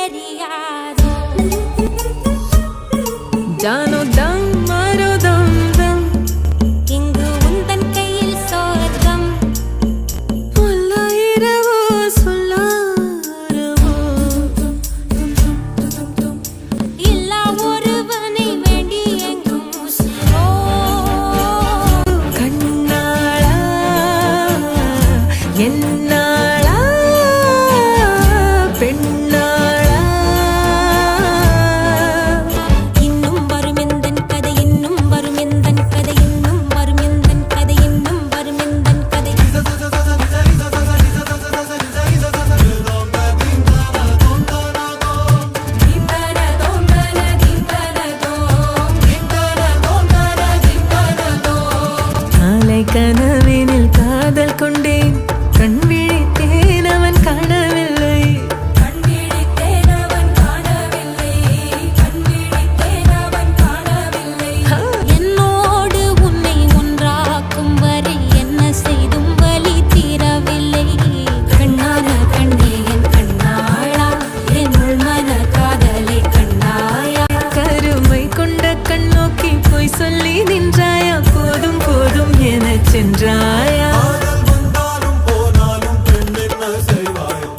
தெரியாதோ ஜானோ தம் மாரோ தம் தம் இங்கு உந்தன் கையில் சொர்க்கம் இரவோ சொல்லாரவோ இல்லா ஒருவனை வேண்டி எங்கும் உசிரோ கண்ணாளா என்னாளா பெண்ணாளா இன்னும் வரும் எந்தன் கதை இன்னும் வரும் எந்தன் கதை இன்னும் வரும் எந்தன் கதை இன்னும் வரும் எந்தன் கதை நாளை கனவினில் காதல் கொண்டேன் கண் விழித்தேன் அவன் காணவில்லை என்னோடு உன்னை ஒன்றாக்கும் வரை என்ன செய்தும் வலி தீரவில்லை கண்ணான கண்ணே என் கண்ணாளா என்னுள் மன காதலை கண்ணாயா கருமை கொண்ட கண் நோக்கி போய் சொல்லி நின்றாயா போதும் போதும் எனச் சென்றாயா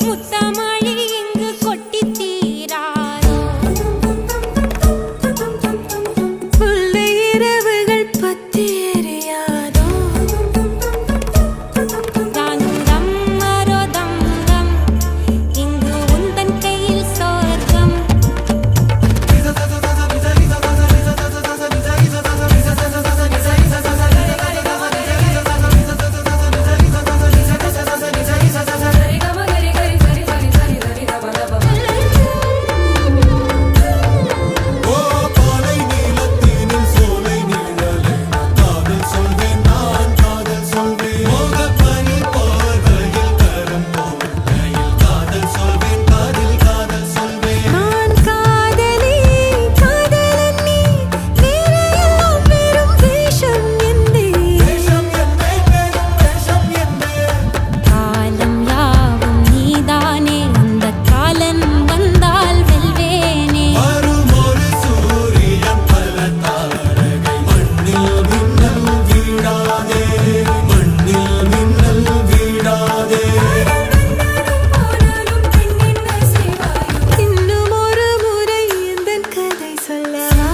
முத்தமழை இங்கு கொட்டி தீராதோ முல்லை இரவுகள் பத்தி எரியாதோ தானும் மரோ தம் இங்கு உந்தன் கையில் சொர்க்கம் நான் காதலி காதலன் நீ வேறையெல்லாம் வெறும் வேஷம் எந்தே காலம் யாவும் நீதானே அந்த காலன் வந்தால் வெல்வேனே இன்னும் ஒரு முறை எந்தன் கதை சொல்லவா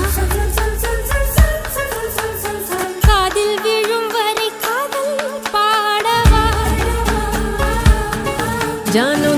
காதில் விழும் வரை காதல் பாடவா ஜானோ